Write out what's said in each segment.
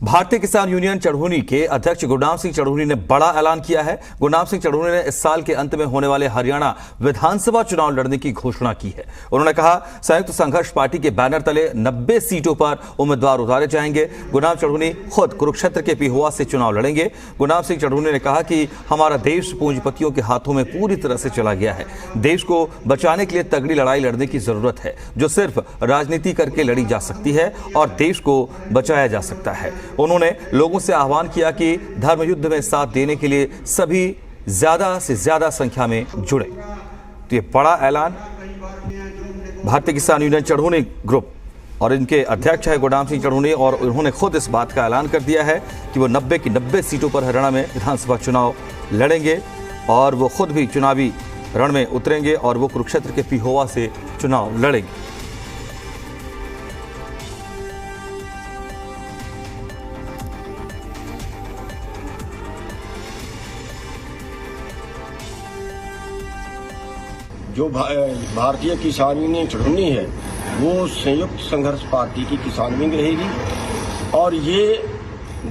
भारतीय किसान यूनियन चढ़ूनी के अध्यक्ष गुरनाम सिंह चढ़ूनी ने बड़ा ऐलान किया है। गुरनाम सिंह चढ़ूनी ने इस साल के अंत में होने वाले हरियाणा विधानसभा चुनाव लड़ने की घोषणा की है। उन्होंने कहा, संयुक्त संघर्ष पार्टी के बैनर तले 90 सीटों पर उम्मीदवार उतारे जाएंगे। गुरनाम चढ़ूनी खुद कुरुक्षेत्र के पिहोवा से चुनाव लड़ेंगे। गुरनाम सिंह चढ़ूनी ने कहा कि हमारा देश पूंजीपतियों के हाथों में पूरी तरह से चला गया है। देश को बचाने के लिए तगड़ी लड़ाई लड़ने की जरूरत है, जो सिर्फ राजनीति करके लड़ी जा सकती है और देश को बचाया जा सकता है। उन्होंने लोगों से आह्वान किया कि धर्म युद्ध में साथ देने के लिए सभी ज्यादा से ज्यादा संख्या में जुड़े। तो ये बड़ा ऐलान भारतीय किसान यूनियन चढ़ूनी ग्रुप और इनके अध्यक्ष है गुरनाम सिंह चढ़ूनी, और उन्होंने खुद इस बात का ऐलान कर दिया है कि वो 90 की 90 सीटों पर हरियाणा में विधानसभा चुनाव लड़ेंगे और वो खुद भी चुनावी रण में उतरेंगे और वो कुरुक्षेत्र के पिहोवा से चुनाव लड़ेंगे। जो भारतीय किसान यूनियन चढ़ूनी है वो संयुक्त संघर्ष पार्टी की किसान विंग रहेगी और ये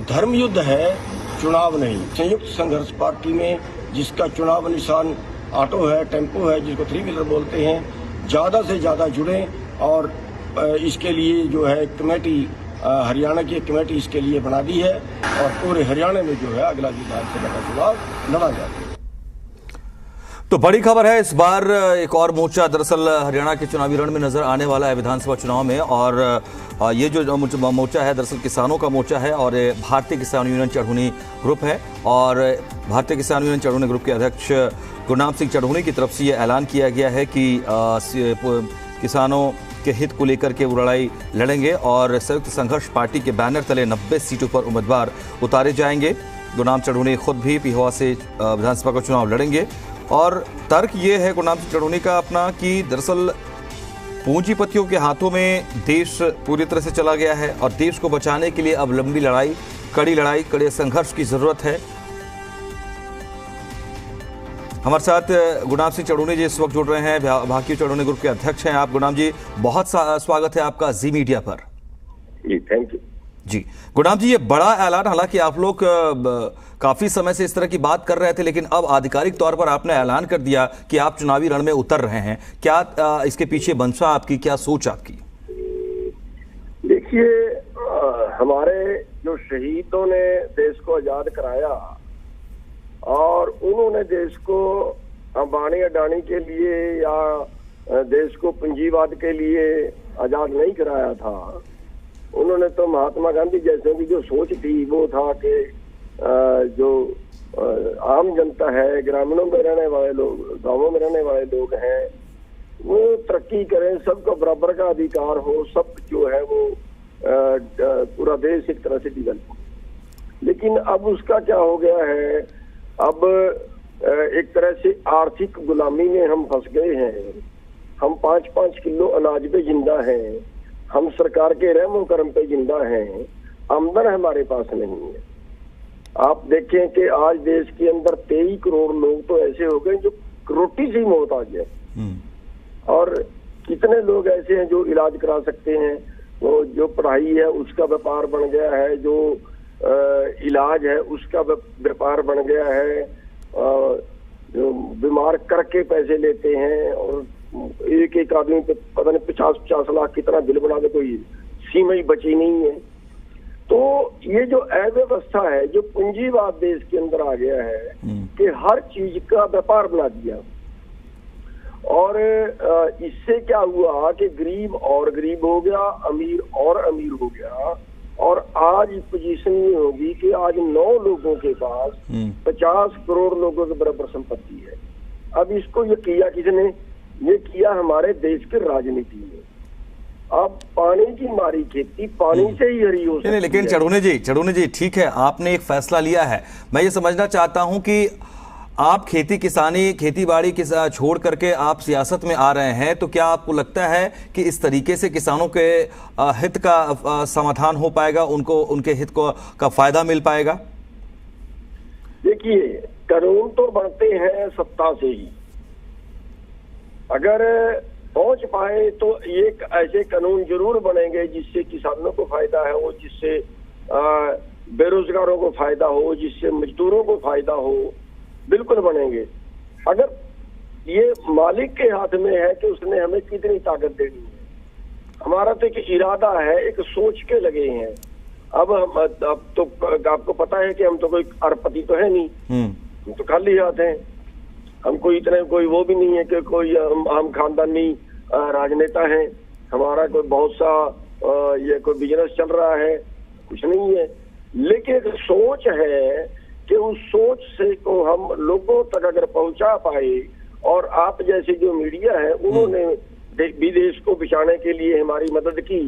धर्म युद्ध है, चुनाव नहीं। संयुक्त संघर्ष पार्टी में जिसका चुनाव निशान ऑटो है, टेम्पो है, जिसको 3 व्हीलर बोलते हैं, ज़्यादा से ज़्यादा जुड़ें और इसके लिए जो है कमेटी, हरियाणा की कमेटी इसके लिए बना दी है और पूरे हरियाणा में जो है अगला विधानसभा का चुनाव लड़ा जाएगा। तो बड़ी खबर है, इस बार एक और मोर्चा दरअसल हरियाणा के चुनावी रण में नजर आने वाला है विधानसभा चुनाव में। और ये जो मोर्चा है दरअसल किसानों का मोर्चा है और भारतीय किसान यूनियन चढ़ूनी ग्रुप है। और भारतीय किसान यूनियन चढ़ूनी ग्रुप के अध्यक्ष गुरनाम सिंह चढ़ूनी की तरफ से ये ऐलान किया गया है कि किसानों के हित को लेकर के वो लड़ाई लड़ेंगे और संयुक्त संघर्ष पार्टी के बैनर तले 90 सीटों पर उम्मीदवार उतारे जाएंगे। गुरनाम चढ़ूनी खुद भी पिहोवा से विधानसभा का चुनाव लड़ेंगे। और तर्क ये है गुरनाम सिंह चढ़ूनी का अपना कि दरअसल पूंजीपतियों के हाथों में देश पूरी तरह से चला गया है और देश को बचाने के लिए अब लंबी लड़ाई, कड़े संघर्ष की जरूरत है। हमारे साथ गुरनाम सिंह चढ़ूनी जी इस वक्त जुड़ रहे हैं, भारतीय चढ़ूनी ग्रुप के अध्यक्ष हैं आप। गुरनाम जी, बहुत स्वागत है आपका जी मीडिया पर। जी, थैंक यू जी। गुरनाम जी, ये बड़ा ऐलान, हालांकि आप लोग काफी समय से इस तरह की बात कर रहे थे, लेकिन अब आधिकारिक तौर पर आपने ऐलान कर दिया कि आप चुनावी रण में उतर रहे हैं। क्या इसके पीछे मंशा आपकी, क्या सोच आपकी? देखिए, हमारे जो शहीदों ने देश को आजाद कराया और उन्होंने देश को अंबानी अडानी के लिए या देश को पूंजीवाद के लिए आजाद नहीं कराया था। उन्होंने तो महात्मा गांधी जैसे की जो सोच थी वो था कि जो आम जनता है, ग्रामीणों में रहने वाले लोग, गांवों में रहने वाले लोग हैं, वो तरक्की करें, सबको बराबर का अधिकार हो, सब जो है वो पूरा देश एक तरह से डेवलप हो। लेकिन अब उसका क्या हो गया है, अब एक तरह से आर्थिक गुलामी में हम फंस गए हैं। हम 5-5 किलो अनाज पे जिंदा हैं, हम सरकार के रहमो करम पे जिंदा हैं, आमदन हमारे पास नहीं है। आप देखें कि आज देश के अंदर 23 करोड़ लोग तो ऐसे हो गए जो रोटी से ही मोहताज है और कितने लोग ऐसे हैं जो इलाज करा सकते हैं। वो जो पढ़ाई है उसका व्यापार बन गया है, जो इलाज है उसका व्यापार बन गया है, जो बीमार करके पैसे लेते हैं और एक आदमी पे पता नहीं 50-50 लाख कितना बिल बना दे, कोई सीमा ही बची नहीं है। तो ये जो अव्यवस्था है, जो पूंजीवाद देश के अंदर आ गया है कि हर चीज का व्यापार बना दिया और इससे क्या हुआ कि गरीब और गरीब हो गया, अमीर और अमीर हो गया। और आज पोजीशन ये होगी कि आज 9 लोगों के पास 50 करोड़ लोगों के बराबर संपत्ति है। अब इसको ये किया किसने? ये किया हमारे देश के राजनीति में। अब पानी की मारी खेती पानी से ही हरी हो सकती है। लेकिन चढ़ूनी जी, ठीक है, आपने एक फैसला लिया है। मैं ये समझना चाहता हूं कि आप खेती बाड़ी छोड़ करके आप सियासत में आ रहे हैं, तो क्या आपको लगता है कि इस तरीके से किसानों के हित का समाधान हो पाएगा, उनके हित का फायदा मिल पाएगा? देखिए, कानून तो बनते हैं सत्ता से ही। अगर पहुंच पाए तो एक ऐसे कानून जरूर बनेंगे जिससे किसानों को फायदा है, वो जिससे बेरोजगारों को फायदा हो, जिससे मजदूरों को फायदा हो, बिल्कुल बनेंगे। अगर ये मालिक के हाथ में है कि उसने हमें कितनी ताकत देनी है। हमारा तो एक इरादा है, एक सोच के लगे हैं। अब तो आपको पता है कि हम तो कोई अरबपति तो है नहीं, हम तो खाली हाथ हैं। हमको इतने कोई वो भी नहीं है कि कोई हम खानदानी राजनेता हैं। हमारा कोई बहुत सा ये कोई बिजनेस चल रहा है, कुछ नहीं है। लेकिन एक सोच है कि उस सोच से को हम लोगों तक अगर पहुंचा पाए, और आप जैसे जो मीडिया है उन्होंने विदेश को बचाने के लिए हमारी मदद की,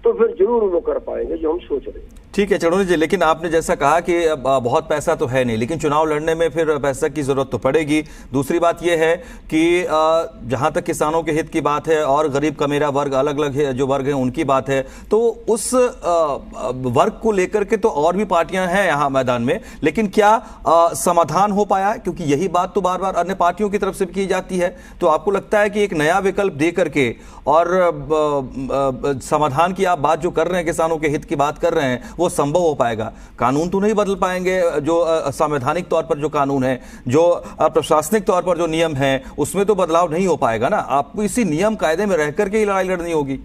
तो फिर जरूर वो कर पाएंगे जो हम सोच रहे हैं। ठीक है चढ़ूनी जी, लेकिन आपने जैसा कहा कि बहुत पैसा तो है नहीं, लेकिन चुनाव लड़ने में फिर पैसा की जरूरत तो पड़ेगी। दूसरी बात यह है कि जहां तक किसानों के हित की बात है और गरीब कमेरा वर्ग, अलग अलग जो वर्ग हैं उनकी बात है, तो उस वर्ग को लेकर के तो और भी पार्टियां हैं यहाँ मैदान में, लेकिन क्या समाधान हो पाया? क्योंकि यही बात तो बार बार अन्य पार्टियों की तरफ से भी की जाती है। तो आपको लगता है कि एक नया विकल्प दे करके और समाधान की आप बात जो कर रहे हैं, किसानों के हित की बात कर रहे हैं, वो संभव हो पाएगा? कानून तो नहीं बदल पाएंगे, जो संवैधानिक तौर पर जो कानून है, जो प्रशासनिक तौर पर जो नियम है, उसमें तो बदलाव नहीं हो पाएगा ना। आपको इसी नियम कायदे में रह करके ही लड़ाई लड़नी होगी।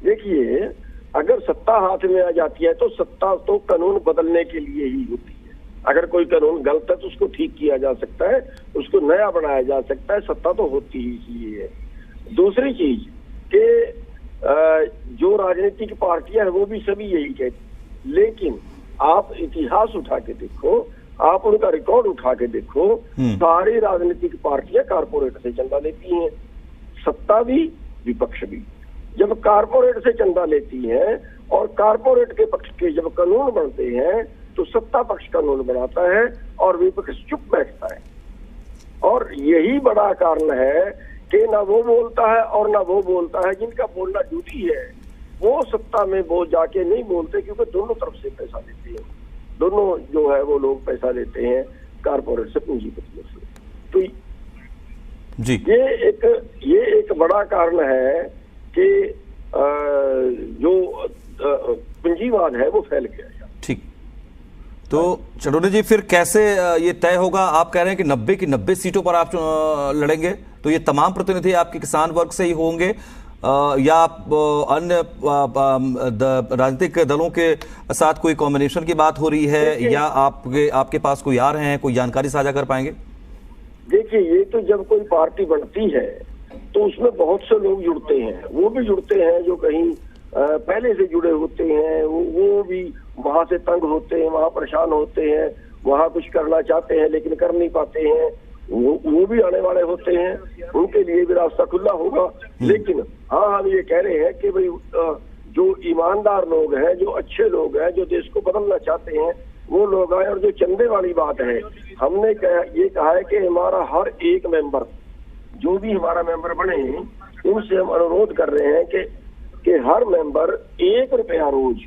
देखिए, अगर सत्ता हाथ में आ जाती है तो सत्ता तो कानून बदलने के लिए ही होती है। अगर कोई कानून गलत है तो उसको ठीक किया जा सकता है, उसको नया बनाया जा सकता है। सत्ता तो होती ही इसलिए है। दूसरी चीज कि जो राजनीतिक पार्टियां हैं वो भी सभी यही कहती, लेकिन आप इतिहास उठा के देखो, आप उनका रिकॉर्ड उठा के देखो, सारी राजनीतिक पार्टियां कारपोरेट से चंदा लेती हैं, सत्ता भी विपक्ष भी। जब कारपोरेट से चंदा लेती हैं और कारपोरेट के पक्ष के जब कानून बनते हैं तो सत्ता पक्ष कानून बनाता है और विपक्ष चुप बैठता है। और यही बड़ा कारण है कि ना वो बोलता है और ना वो बोलता है। जिनका बोलना ड्यूटी है वो सत्ता में वो जाके नहीं बोलते, क्योंकि दोनों तरफ से पैसा लेते हैं। दोनों जो है वो लोग पैसा लेते हैं कारपोरेट से, पूंजीपतियों से। तो जी ये एक बड़ा कारण है कि जो पूंजीवाद है वो फैल गया। ठीक, तो चढ़ूनी जी फिर कैसे ये तय होगा? आप कह रहे हैं कि 90 की 90 सीटों पर आप लड़ेंगे, तो ये तमाम प्रतिनिधि आपके किसान वर्ग से ही होंगे या आप अन्य राजनीतिक दलों के साथ कोई कॉम्बिनेशन की बात हो रही है, या आपके पास कोई आ रहे हैं, कोई जानकारी साझा कर पाएंगे? देखिए, ये तो जब कोई पार्टी बनती है तो उसमें बहुत से लोग जुड़ते हैं। वो भी जुड़ते हैं जो कहीं पहले से जुड़े होते हैं, वो भी वहां से तंग होते हैं, वहां परेशान होते हैं, वहां कुछ करना चाहते हैं लेकिन कर नहीं पाते हैं। वो भी आने वाले होते हैं, उनके लिए भी रास्ता खुला होगा। लेकिन हाँ, हम ये कह रहे हैं कि भाई जो ईमानदार लोग हैं, जो अच्छे लोग हैं, जो देश को बदलना चाहते हैं, वो लोग आए। और जो चंदे वाली बात है, हमने ये कहा है कि हमारा हर एक मेंबर, जो भी हमारा मेंबर बने, उनसे हम अनुरोध कर रहे हैं कि हर मेंबर 1 रुपया रोज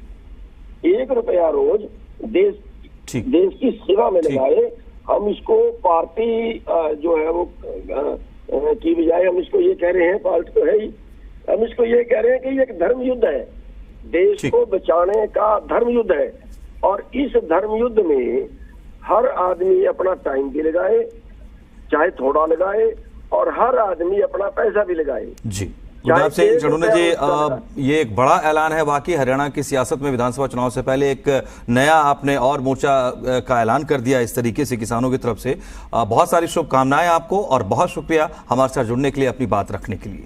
देश की सेवा में लगाए। हम इसको पार्टी जो है वो की बजाय हम इसको ये कह रहे हैं, पार्टी तो है ही, हम इसको ये कह रहे हैं कि ये एक धर्म युद्ध है, देश को बचाने का धर्म युद्ध है। और इस धर्म युद्ध में हर आदमी अपना टाइम भी लगाए, चाहे थोड़ा लगाए, और हर आदमी अपना पैसा भी लगाए। जी, गुरदास सिंह चढ़ूनी जी, ये एक बड़ा ऐलान है वाकई हरियाणा की सियासत में। विधानसभा चुनाव से पहले एक नया आपने और मोर्चा का ऐलान कर दिया इस तरीके से किसानों की तरफ से। बहुत सारी शुभकामनाएं आपको और बहुत शुक्रिया हमारे साथ जुड़ने के लिए, अपनी बात रखने के लिए।